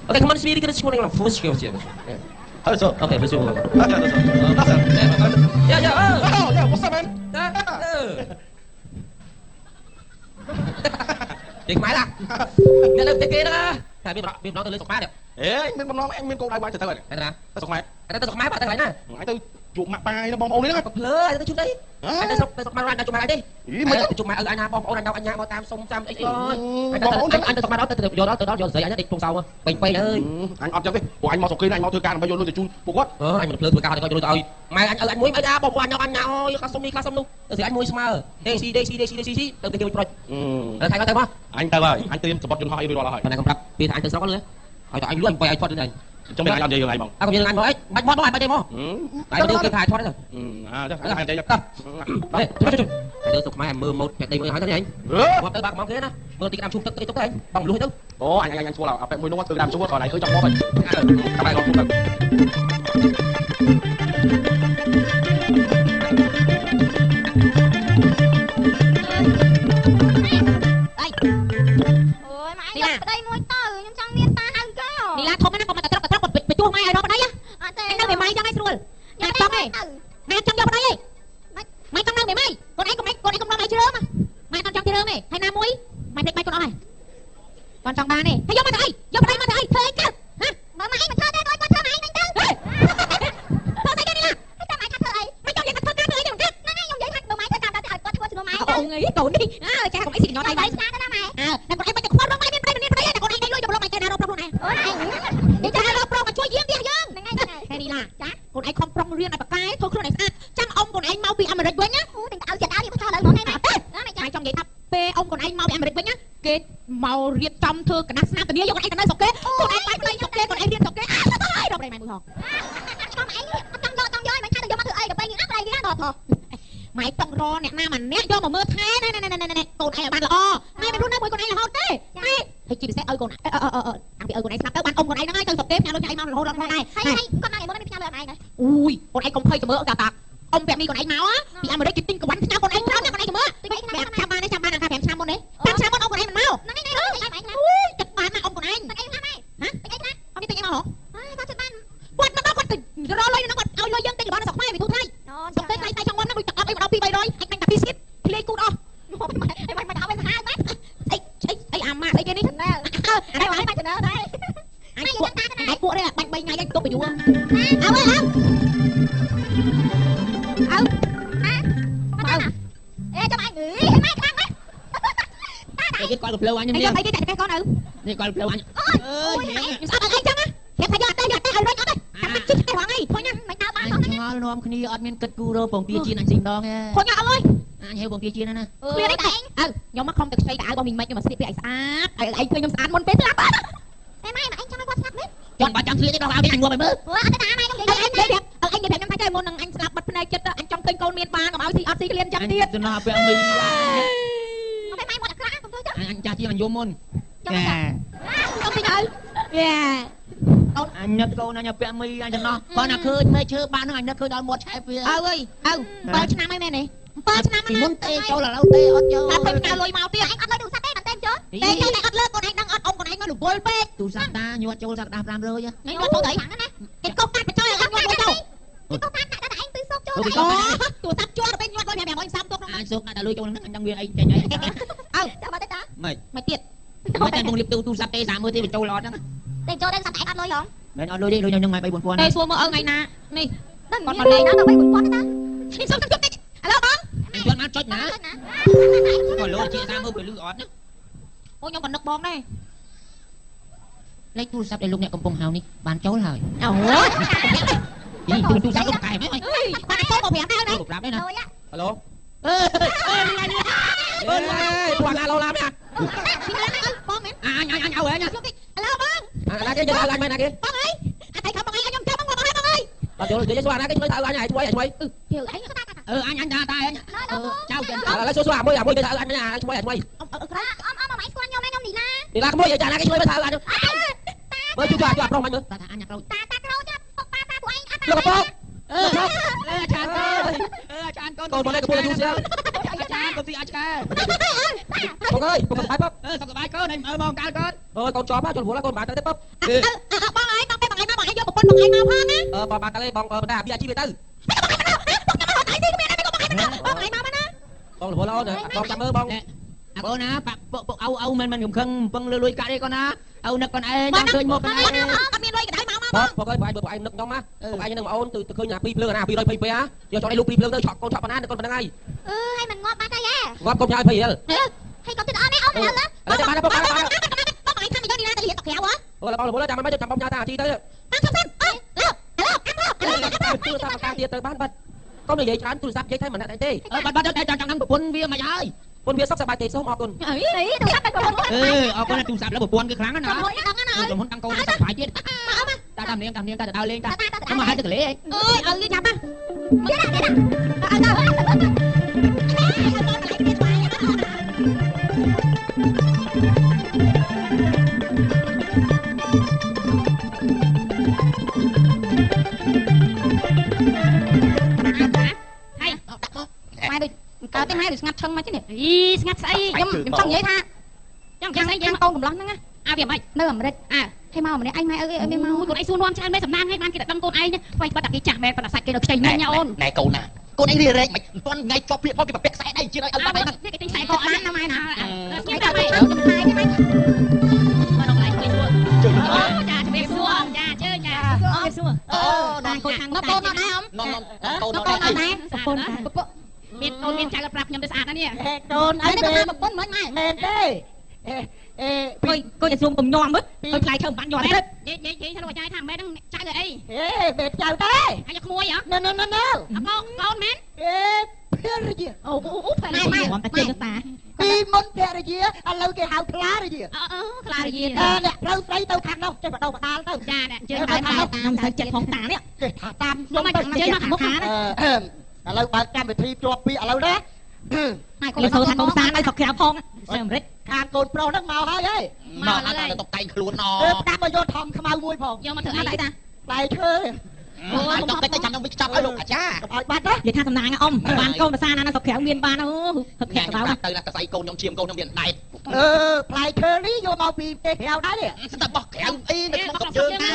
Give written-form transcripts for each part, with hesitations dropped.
Okay, come on, speedy, get this morning on full scale. 알았어. Okay, let's do it. 알았어. Yeah, what's up, man? Điện máy ra. Nghe được tiếng kia đó. Thầy biết nói từ lên sọc má được. Ê, anh bên nói anh bên cô đại bài từ từ này. Đây nè. Tao sọc mày. Anh ta sọc má bà thầy nè. Anh từ chuột mặt bài nó bom ôn đấy đó. Lơ, anh ta chút đấy. Anh ta sọc má ra chụp má đi. Chụp má anh bom ôn anh nhau tam sông tam ấy. Anh ta sọc má đó từ đó vô dậy anh đi trong sau. Bình quay ơi. Anh ọt cho đi. Của anh mau sọc kia anh mau thư can bao nhiêu luôn thì chun phục quá. Anh mình lơ cao thì coi cho rồi. Mày anh muối mày ra bom anh nhau ơi, khá xong luôn. Rồi anh muối smart. Đây xí từ kêu rồi. Thầy có không? Anh ta rồi, anh tìm support cho họ đi rồi. Này không đập. Thì anh từ sau luôn. Hỏi anh luôn quay anh thoát này. Trong đây anh làm gì vậy mong? Không như anh nói, bánh bó anh bánh demo. Tại đưa cái thải thoát đấy rồi. Chắc anh chạy đây. Hãy đưa tục mai mưa một cái đây mới hỏi thế này anh. Hoặc tới bạc mong kia đó. Mưa thì làm chung tức cái anh. Bằng lùi tức. Ồ anh xua là phải mùi nó từ làm xua còn này cứ trong bó mình. Trong này còn không được. Ôi mà anh nhập ở đây môi tờ nhưng chẳng miên ta hàng cái hả? Đi là thôi nó còn mà tập bị chua mai ở đó bên đấy á. Anh đâu bị mai cho ngay rồi. Nhà trong này. Mày trong vô bên đấy đi. Mày trong đâu bị mai? Con ấy không lo mày chưa mà. Mày con trong chưa mày, hay nam muối. Mày định mày con đó này. Con trong ba này. Hay vô bên đây mà thầy chứ. Hả? Mà mày thơ đây coi con thơ mày đánh chứ. Thơ đây đi nè. Sao mày thơ ấy? Mày trong vậy thơ ca nữa chứ chứ. Nó ngay trong vậy thằng đồ mày thơ cầm tao có thua đồ mày. Ồ nghĩ cậu đi. Cha còn mấy gì nhỏ đây mày. mày. Sao đó mày? Nè con em mày không lo mày bên đây là con anh đây lui cho mày chơi nào đâu này. Ủa này. Đi chơi đâu mà chui giếng đi dương. Này đi là. Con anh không trong riêng này bạc cái thôiខ្លួនnày xa. Chắc ông con anh mau bị Americ với nhá. Đừng áo chật áo đi thơ lại bọn này mày. Đó mày trong vậy thắp pe ông con anh mau bị Americ với nhá. Cái màu riết trong thư cả nát tình yêu con anh tao nói sọc kế. Con anh bay đây sọc kế còn anh riêng sọc kế. Thôi đâu đây mày mùi hồn. Con mày trong vô mày thay được vô mà thử ấy được bay như áp đây như áp bọt. Mày tông ro nè na mà nét vô mà mưa thế này con anh là ban là o mày luôn nói con anh là hôn thế mày thì chị sẽ ơi con ăn thì ơi con anh sắp tới ban ông con anh nó ngay chơi sập tiếp nha luôn cho anh mau là hôn này hay con mang này mới đi theo này ui con anh không hơi cho mưa cả tạc ông bẹp đi con anh máu á thì ăn mà đấy kinh của bắn sao con anh đó nha con anh cho mưa bẹp trăm ba là bẹp sao môn đấy bẹp sao môn ông con anh mà máu ui chật bàn mà ông con anh hả ông đi tìm em hả quạt nó quạt từ rồi lên nó quạt ao lôi dân tên là nó sọc mai vì thu thay sọc tên tay trong môn nó bị chặt ấy mà đâu pi bay rồi anh đánh tập pi xít play cút đó mày đảo bên hai mét ấy mà thấy cái này đây mày mày nữa đây anh cuộn đây là bánh bay ngay anh tốt bị vua áo ơi áo ê cho mày nghỉ mày cái thằng đấy cái con lục anh em cái con nữ đi coi lục anh sao mà anh chăng á em phải giọt tay ở đây nó đây anh chích cái hoàng ấy thôi nhá mày tao bán chúng nó nom khni admin cất cu đâu bồng tia chiên anh xin đó nghe thôi nhá ông ơi anh hiểu bồng tia chiên nè clear đấy anh nhóm mắt không được xoay cả bọn mình mấy nhưng mà sẽ bị ảnh sát anh thuê nhóm sát môn bếp lắm em mai mà anh cho mày quan sát biết chọn 300 kia đâu vào cái anh mua mày mơ anh ta mày không anh đẹp anh đẹp em thấy môn anh slap bật này chết anh trong kênh con miền ba còn áo xi liên chặt tiết tôi nói với mình mày một cái không thôi chứ anh cha chi anh vô môn không tin ơi yeah anh nhớ câu nó nhập vẽ mi anh cho nó con nào khơi mê chơi ba nó anh nó khơi đón một hai phía bao nhiêu năm ấy mẹ này bao nhiêu năm thì muốn tê châu là lâu tê ớt châu anh phải lôi màu tiền anh ăn lôi đủ sắt tên chứ tên cái này ăn lên con anh đang ăn ông còn anh nó đủ bôi bê tu sắt ta nhuận châu sắt đạp làm rồi chứ ngay nó thôi đấy cái công tác phải cho anh nhuận châu cái công tác tại anh tư sốt châu tu sắt cho bên nhuận bên mẹ anh xăm tốt anh sốt đã lôi châu anh đang nguyên anh chạy nhảy chào bà tết đó mày tiệt mày đang cùng liệp tu sắt tê giảm mới thì châu lọt đó tên cho đang sắp anh ăn lôi không mày nói lôi đi lôi nhưng mày bay buồn quan đây xua mơ ơi ngày nè này còn này nó đâu bay buồn quá ta xin xong chút đấy alo con anh chọn mắt chốt nè còn lôi chị ra mơ bị lư ọt nhá ôi nhau còn nước bom đây lấy tu sắt để lúc này công pong hào đi bán cháu lời ủa đi tu sắt lúc cài mấy mày con anh có một miệng đâu đây cục rạp đấy nè Alo. ê Toàn là lâu lắm nha. con mẹ anh áo ấy nha alo con Là cái anh mày nè kia. con ấy anh thấy không con ấy anh cho con ơi Còn chỗ cái xóa cái thợ anh này quay. hiểu anh anh ta anh chào chân Là xóa mới cái thợ anh nhà anh quay. ông mày quan nhau anh đi la Thì là cái mới trả cái mới thợ anh. Mới chú cho rong anh nữa. ta anh nhặt rồi ta lâu cho ta của anh Lo cái អាចារ្យកូនអាចារ្យកូនក ូនមកនេះក៏ពួកយូរស្ទើ អាចារ្យកូនទីអាចារ្យ បងអើយបងសុខសប្បាយពុក សុខសប្បាយកូនឲ្យមើលមកកាលកូន អើយកូនជាប់ហើយចូលរវល់ហើយកូនបានទៅទេពុក បងអើយបងឯងមកបងឯងយកប្រពន្ធបងឯងមកផងណា បងបានទៅបងបណ្ដាអាជីវទៅ បងឯងមកណា បងរវល់អូនបងចាំមើលបង អាកូនណាបាក់ពុកអ៊ៅមិនកំខឹងពឹងលួយកាត់ទេកូនណាអ៊ៅនឹកកូនឯងចាំឃើញមកកូនឯង អត់មានលុយកដៅមក បងអើយបងឯងនឹកខ្ញុំណាបងឯងនឹងអូនទៅឃើញអា2ភ្លើងអា222ហ៎យកចុះឲ្យលោក2ភ្លើងទៅឆក់កូនឆក់បណ្ណាកូនប៉ុណ្្នឹងហើយ ហើយមិនងាប់បាត់ហើយហ៎ ងាប់កូនញ៉ាយ20រៀល ហើយកុំទៅអត់នេះអូនទៅលើ ឥឡូវចាំបានពុកបាន បងឯងថាមិនយកនេះណាទៅរៀនតក្រៅហ៎ អូបងរវល់ចាំមិនចាំបងញ៉ាតាអាជីទៅ តាមសំសិនអើយ ទូរស័ព្ទការទៀតទៅបានបាត់កុំនិយាយច្រើនទូរស័ព្ទនិយាយតែមិនដាក់ទេ បាត់តែចង់ដឹងប្រពន្ធវាមិនហើយ ពុនវាសុខសប្បាយទេសូមអរគុណ អីទៅចាប់ទៅប្រពន្ធ អរគុណទូរស័ព្ទលើប្រពន្ធគឺខ្លាំងណាស់ណា ប្រពន្ធដឹងណាអើយ ប្រពន្ធតាំងកូនសុខសប្បាយទៀតតាមនាងទៅដើរលេងតាមកហើយទៅកលេង អើយឲ្យចាប់ណា ហើយដាក់មកម៉ែដូចកើតទេម៉ែដូចស្ងាត់ឈឹងមកchứនេះអីស្ងាត់ស្អីខ្ញុំចង់និយាយថាចង់ស្អីយើងកូនកំឡោះហ្នឹងណាអាវាមិននៅអាមេរិកឲ្យមកម្នាក់ឯងម៉ែអើយឲ្យមកខ្លួនឯងសួរនាំច្រើនមែនសំណាងឲ្យបានគេដឹងកូនឯងស្វែងបាត់តែគេចាស់មែនប៉ុន្តែសាច់គេនៅខ្ចីមិញអូន ណែកូនណាកូនឯងរៀបរែកមិនទាន់ថ្ងៃជាប់ព្រាកផងគេប្រពាក់ខ្សែដៃជឿឲ្យបាត់ហើយហ្នឹង គេទិញខ្សែកអត់ណាម៉ែណាស្គាល់តែម៉ែ មកដល់កន្លែងគេសួរ ជឿទៅ ចាជំរាបសួរចាជើចា សួរដល់កូនខាងនោះកូនអត់ដែរអម នំកូន កូនអត់ដែរប្រពន្ធប្រពន្ធ មានកូនមានចៅប្រាប់ខ្ញុំទៅស្អាតណានេះ កូនអីទៅប្រពន្ធមិនម៉ែ មែនទេ កូនសួរកុំញោមមើលកូនខ្លាយធ្វើបានញោមទេ និយាយថាលោកចាយថាម៉ែហ្នឹងចៅអី បែបចៅទេ ហើយយកក្មួយហ៎ ណែ កូនមែន ភរិយា អូផ្លែម៉ែតែជើងតា ពីមុនភរិយាឥឡូវគេហៅខ្លារិយា ខ្លារយា អ្នកផ្លូវស្រីទៅខាងនោះចេះបដោបដាលទៅ ចាជើង តែតាមទៅចិត្តផងតានេះ គេថាតាម ខ្ញុំមកជើងមកមុខ ឥឡូវបើកកម្មវិធីជាប់ពីឥឡូវណា ហើយកូនសូថាកូនសានៅស្រុកក្រៅផងនៅអាមេរិក ខាងកូនប្រុសហ្នឹងមកហើយហីមកតែតុបតែងខ្លួនណតាមមកយកធំខ្មៅមួយផង យកមកធ្វើអី តា ផ្លែឈើអូចង់តែចាំនឹងវិចាប់ឲ្យលោកអាចារ្យឲ្យបាត់ណា និយាយថាសំណាងអ៊ំបានកូនភាសាណានៅស្រុកក្រៅមានបានអូហឹកធាក់ទៅ ទៅណាកសៃកូនខ្ញុំឈាមកូនខ្ញុំមានដែកផ្លែឈើនេះយកមកពីប្រទេសក្រៅដែរនេះតែបោះក្រៅអីនៅក្នុងកុំជើងហ្នឹ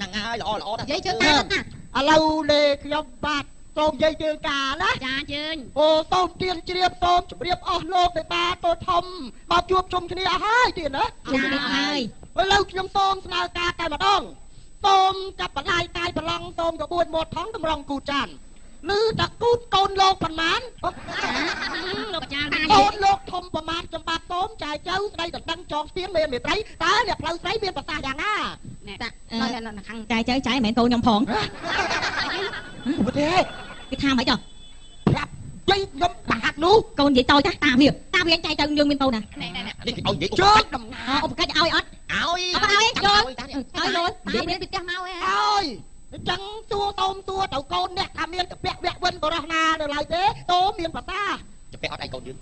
ងហើយល្អល្អ និយាយជើងតាតា ឥឡូវនេះខ្ញុំបាទសូមនិយាយជើងការណា ចាជើង អូសូមទៀនជ្រាបសូមជម្រាបអស់លោកដែលបាទតូចធំមកជួបជុំគ្នាហើយទៀតណា ចាហើយ ឥឡូវខ្ញុំសូមស្នើការតែម្ដងសូមចាប់បន្លាយកាយប្រឡងសូមកបួនមាត់ថងតម្រង់គូចានឮតែគូតកូនលោកប៉ុន្មាន លោកចា កូនលោកធំប្រមាណចំបាទសូមចាយចៅស្ដីដណ្ដឹងចងស្ទៀងមានមេត្រីតើអ្នកផ្លូវស្រីមានប្រសាសន៍យ៉ាងណា តានៅខាង ចាយចៅចាយមិនមែនកូនខ្ញុំផង ប្រទេស គេថាមិនចុះ ប្រាប់ជ័យខ្ញុំបាក់នោះ កូននិយាយតូចតាវាចាយចៅយើងមានកូនណា នេះ នេះឲ្យនិយាយជើងដំណើរ ឧបកិច្ចឲ្យអត់ ឲ្យ យកឲ្យ មានពីផ្ទះមកហ៎ ឲ្យអញ្ចឹងតួសូមតួទៅកូនអ្នកថាមានកពៈវៈវិនបរោះណានៅឡើយទេតួមានប្រសាចពៈអត់ឯកូនយើង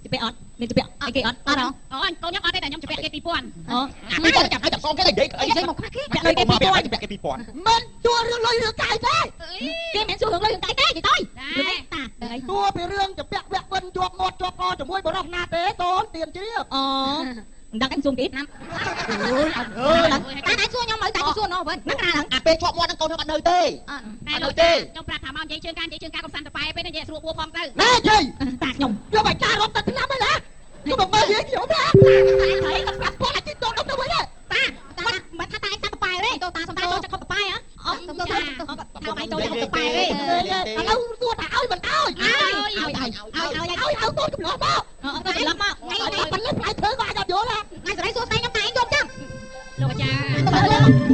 ជពាក់អត់មានជពាក់អីគេអត់អត់ អូកូនខ្ញុំអត់ទេតែខ្ញុំជពាក់គេ2000 អូ មិនចាំចាំចាំសំគេនិយាយអី និយាយមកខ្លះគេ ពាក់លុយគេ2000 ពាក់គេ2000មិនតួរឿងលុយរឿងកាយទេ គេមិនសួររឿងលុយរឿងកាយទេនិយាយតើតាអី តួពីរឿងចពៈវៈវិនជាប់មាត់ជាប់កជាមួយបរោះណាទេតូនទៀនជ្រាប អូមិនដឹងអញសួរគេណា អូយអត់អើយ តែឯងសួរខ្ញុំឲ្យតែសួរនោះវិញហ្នឹងណាឡើង អាពេលជាប់មាត់ហ្នឹងកូនខ្ញុំអត់នៅទេ តែលោកខ្ញុំប្រាប់ថាមកនិយាយជើងការកំសាន្តតែពេលនេះនិយាយស្រួលពោះផងទៅ ណែជ័យ តាខ្ញុំ យកឲ្យការរត់ទៅឆ្នាំហើយណាខ្ញុំមកមើលយើងខ្ញុំណា តែហើយគាត់ប្រាប់គាត់ឲ្យទីតូនទៅវិញតាមិនថាតែឯងតាកប៉ែទេតោតាសំដៅចូលចិត្តខុសកប៉ែហ៎អត់ទៅថាឯងចូលចិត្តខុសកប៉ែទេ ឥឡូវសួរថាឲ្យមិនឲ្យ ឲ្យ តូនចំនួនមក ទៅច្រឡំមក ថ្ងៃនេះមិនលើផ្លែធ្វើក៏អាចយល់ដែរ ថ្ងៃស្រីសួរស្ដីខ្ញុំតែឯងយកចាំ លោកអាចារ្យ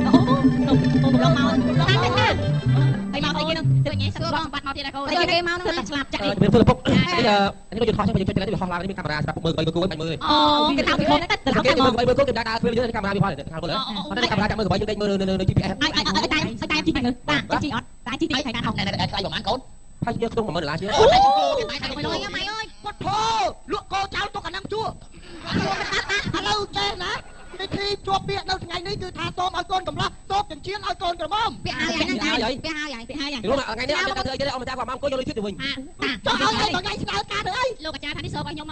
អូប្រឡងមកហើយមកស្អីគេនឹង ទៅញ៉ៃស្រួលសម្បត្តិមកទៀតដែរកូន ស្អីគេមកនឹងស្លាប់ចាក់ ជំរាបសួរលោកពុកនេះដូចយន្តហោះចឹងយើងជួយទៅវាហោះឡើងនេះមានកាមេរ៉ាសម្រាប់ពុកមើល3មើលគូបាច់មើល អូគេថាពីខ្លួនទៅទៅ គេ មក មើល3មើលគូគេដាក់ធ្វើយើងកាមេរ៉ាវាហោះខាងលើអត់តែកាមេរ៉ាចាំមើល3យើងដេកមើលនៅ GPS តែជីទៅតាជីអត់តែជីទីខៃតាហោ ណែខ្លាញ់ប្រហែលកូន ហើយយើងក្នុង10000ដុល្លារជា អូ ម៉ៃអើយម៉ៃអើយ គាត់ធោលក់កោចោលទុកអានឹងជួឥឡូវចេះណាវិធីជាប់ពាក្យនៅថ្ងៃនេះគឺថាសូមឲ្យកូនកំឡោះ តបទាំងជាឲ្យកូនក្រមុំ វាហើយហ្នឹងហើយវាហើយ ពីហើយយ៉ាង รู้มั้ยថ្ងៃនេះអត់ទៅធ្វើអីទេអត់មកចាគាត់មកអង្គុយយកលុយជិះទៅវិញ ចុះឲ្យថ្ងៃស្ដៅការទៅអី លោកអាចារ្យថានេះសោកឲ្យខ្ញុំ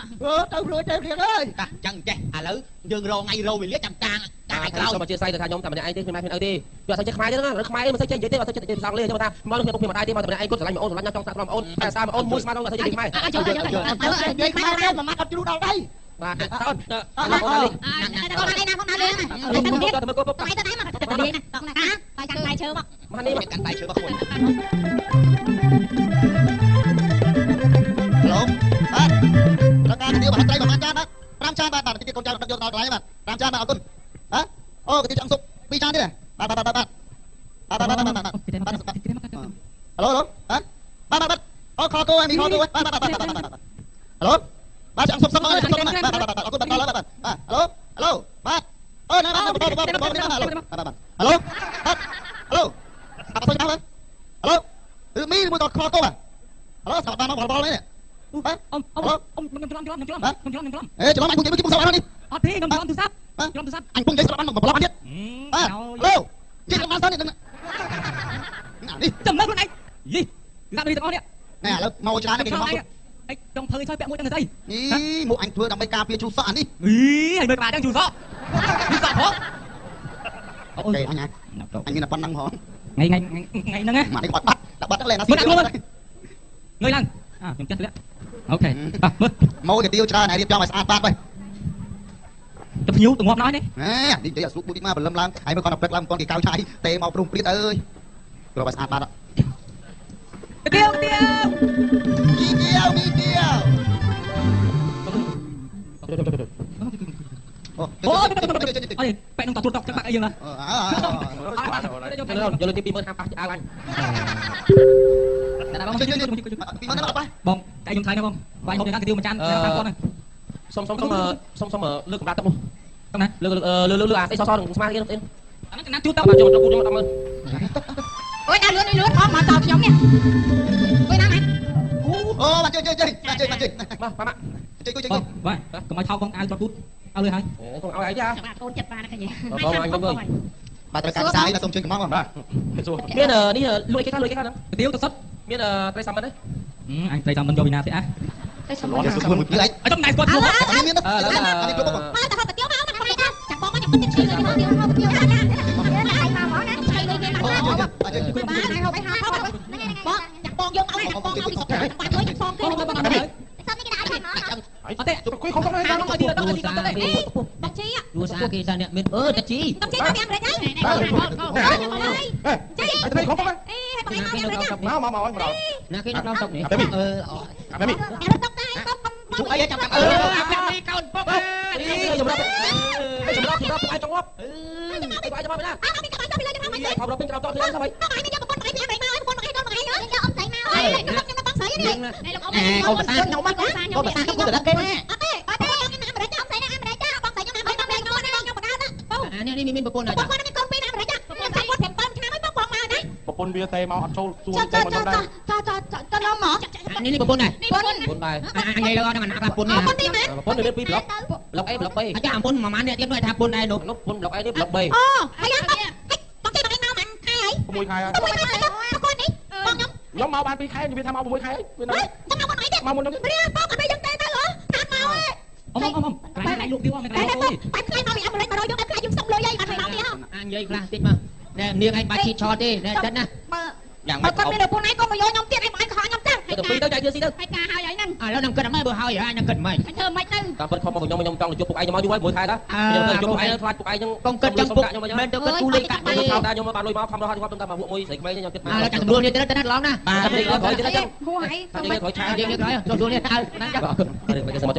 ទៅរួចទៅរៀងអើយ តាចឹងចេះឥឡូវយើងរងថ្ងៃរោវេលាចាំតាំងថ្ងៃក្រោយ សូមអធិស្ឋានទៅថាខ្ញុំតែម្នាក់ឯងទេខ្ញុំមិនអីទេយកអត់ចេះខ្មែរទេណាខ្មែរមិនសូវចេះនិយាយទេអត់សូវចេះនិយាយភាសាអង់គ្លេសខ្ញុំថាមកខ្ញុំពុកខ្ញុំអត់ដែរទេមកតែម្នាក់ឯងគាត់ស្រឡាញ់បងអូនស្រឡាញ់ខ្ញុំចង់សាកបងអូនតែសារបងអូនមួយស្មាតអូនអត់សូវចេះនិយាយខ្មែរ អើចូលចូល និយាយខ្មែរទៅមួយម៉ាត់អត់ជ្រុះដល់ដៃ បាទអូន អត់អត់កូនឯណាផងណាលឿន ទៅមើលគាត់ពុក ទៅទៅណាមកទៅណាតោះណាបាយកាន់ដៃឈើមក មកនេះមក កាន់ដៃជើងរបស់ខ្លួន ឡូបាទដល់ការទៅបាទត្រីប្រហែលចានបាទ5ចានបាទបាទទីកូនចៅដឹកយកដល់កន្លែងបាទ5ចានបាទអរគុណហ៎អូកាទីចង់សុក2ចានទៀតបាទបាទបាទបាទហឡូហឡូហ៎បាទបាទអូខគោមីខគោបាទបាទបាទបាទហឡូបាទចង់សុកសុកមកសុកមកបាទបាទអរគុណបាទដល់បាទបាទហឡូហឡូបាទអូណាបាទបាទបាទបាទហឡូបាទហឡូបាទហឡូអត់ទៅដល់ហឡូគឺមីមួយក៏ខគោបាទហឡូស្អាតបានមកបលនេះ អ៊ំខ្ញុំច្រឡំខ្ញុំច្រឡំ អេច្រឡំអញពុកនិយាយពុកសោះបាននេះ អត់ទេខ្ញុំច្រឡំទូរស័ព្ទច្រឡំទូរស័ព្ទ អញពុកនិយាយស្រាប់បានមកប្រឡំទៀតបាទឡូជិះបានសិននេះនេះ ចាំមើលខ្លួនឯងយីដាក់នេះទាំងអស់នេះ ណែឥឡូវមកច្រើនគេមក អីចង់ធ្វើឲ្យពាក់មួយទាំងស្អី នេះមកអញធ្វើដើម្បីការពារជូសក់អានេះ អីហើយមើលក្បាលទាំងជូសក់ជូសក់ផង អូខេអញអញមានតែប៉ុណ្្នឹងហ្មង ថ្ងៃហ្នឹងណា មកនេះបាត់ដាក់បាត់ហ្នឹងលេណាស៊ី ងើយឡើងខ្ញុំចេះលាក់អូខេមើល មកទៅទៀវច្រើនហើយរៀបចំឲ្យស្អាតបាត់ទៅ ទៅភ្ញៀវទៅងាប់ណោះនេះ ណែនិយាយឲ្យស្រួលមួយទីមកព្រលឹមឡើងហើយមើលគាត់ទៅព្រឹកឡើងគាត់គេកៅឆាយទេមកព្រំព្រៀតអើយគ្របឲ្យស្អាតបាត់ ទៀវ មីទៀវអូ អូអីបែកនឹងតទូតចឹងបាក់អីយើងណា យកលុយទី20000ហាប៉ះអើអញ តែបង ពីមកណាបា បងតែខ្ញុំថ្លៃណាបងបាយហូបយ៉ាងណាគេទៀវមួយចាន5000ហ្នឹង សុំលើកកម្រាស់ទឹកមក ហ្នឹងណា លើអាស្អីសនឹងស្មារតីគេ អាហ្នឹងចំណាំជូតទៅ បាទចូលទៅខ្ញុំ100000 អូយណាលឿនផងមកតខ្ញុំនេះអូយណាម៉ែ អូមកជួយជួយមកជួយមកជួយ មកម៉ាក់ ជួយជួយ បងបាយកុំឲ្យថោកបងអាវត្រទូតឲ្យលឿនហើយក ុំឲ្យអីចា បាទកូនចិត្តបានឃើញ បងអញទៅមើល បាទត្រូវការខ្សែណាសូមជួយកំងបាទ សួរមាននេះលួយគេខ្លះហ្នឹង ទៀវទៅសុត មានត្រីសាមិនទេ អញត្រីតាមមិនយកវិណាទេអា ទៅសុំ លោកសុំមួយផ្លែ អត់ចំណាយស្គាល់ឈ្មោះ នេះមាននេះគ្រប់បង មកទៅហត់ទៅទៀវមកមកណាចាំបងមកខ្ញុំទៅឈឺលុយមកទៀវមកទៀវណាណាហើយមកមកណាឈឺលុយគេមកណា អូ បាទហើយហូបឲ្យហៅផងហ្នឹង បងចាក់បងយកមកបងយកពីសុតបាច់លុយសងគេបង សុំនេះគេដាក់ឲ្យមក អត់ទេ ជួយគុយខំទៅ អាមកទៀតដល់ទីដល់ទេ ដាក់ជី គ្រួសារគេថាអ្នកមានតាជី ដាក់ជីទៅអាមេរិកហើយជី អើទៅខំទៅ អេឲ្យបងមកអាមេរិក មកអញប្រដ ណាគេដល់តុកនេះ អាមី អាមេរិកតុកតែកុំ ជួអីចាំតាម អាមីកូនពុកចម្រាប់ឲ្យចង្អប់អីបាយចាំមកណា អត់មានកាបាយទៅពីលើទៅមក ខំរត់ពេញក្រោមតទៅហ្នឹងទៅ មកឲ្យនេះយកប្រពន្ធមកឲ្យអាមេរិកមកឲ្យប្រពន្ធមកឲ្យកូនមកឲ្យយកអ៊ំស្រីមកអើខ្ញុំខ្ញុំបងស្រីនេះលោកអ៊ំខ្ញុំបងស្រីខ្ញុំមកខ្ញុំខ្ញុំបងស្រីខ្ញុំទៅគេណាអត់ទេអត់ទេខ្ញុំអាមេរិកអ៊ំស្រីណាអាមេរិកបងស្រីខ្ញុំមកបងខ្ញុំខ្ញុំបដាណាបង អានេះមានប្រពន្ធហើយ បងគាត់មានកូនពីរអាមេរិកខ្ញុំស្រីគាត់5ឆ្នាំហើយបងមកណា ប្រពន្ធវាទេមកអត់ចូលសួរ ចា ទេ ចា មក ចា ដល់ដែរ ចាចាមក នេះប្រពន្ធហើយ បង ពុនដែរ អញនិយាយដល់ហ្នឹងអាប្រពន្ធ អ នេះ ត់ទេមែន ពុនមាន2ប្លុកប្លុក A ប្លុក B អាចារ្យប្រពន្ធមួយម៉ាននេះទៀតnóiថាប្រពន្ធដែរនោះ ពុនប្លុក A នេះប្លុក B អូហើយបងគេបងឯងមកមិនខែហើយ 6ខែហើយ បងនេះបងខ្ញុំ ខ្ញុំមកបាន2ខែវាថាមក6ខែវានៅ ចាំមកមិនអីទេ មកមុននោះ ព្រាបងអត់ឲ្យយើងទេទៅហ៎តាមមកហ៎ អ៊ំតែឡៃលោកទៀវអមតែ តែ ឡៃ តែ អូយ បាច់ខ្លាញ់មកពីអាមេរិក100យកតែខ្លាញ់យើងសុំលុយអីអត់ឲ្យមកទៀតហ៎ អញនិយាយខ្លះតិចមកណែនាងឯងបាច់ឈីឆតទេណែចិត្តណា បើ យ៉ាង បើ ម៉េច គាត់មានប្រពន្ធឯងក៏មកយកខ្ញុំទៀតឯងមកឲ្យខកខ្ញុំចឹង ទៅ2ទៅchạy ទៅ ហើយការហើយហ្នឹង ឥឡូវនឹងគិតមិនបើហើយអញនឹងគិតមិន ហើយធ្វើមិនទៅ តាមពិតខំមកខ្ញុំចង់ជួបពុកឯងមកយូរហើយ1ខែដែរខ្ញុំទៅជួបពុកឯងខ្លាចពុកឯងខ្ញុំ កុំគិតចឹងពុកមិនទៅគិតគូលេខកាត់ទេ ខ្ញុំថាខ្ញុំមកបានលុយមកខំរហ័សខ្ញុំទៅមកមួយស្រីក្មេងខ្ញុំគិតមក ឥឡូវចាក់ដួលនេះទៅណាត់ឡងណា បាទទៅក្រោយទៀតចឹង ហួរហើយ ទៅក្រោយឆា យើងក្រោយចូលដួលនេះទៅណា បាទទៅមក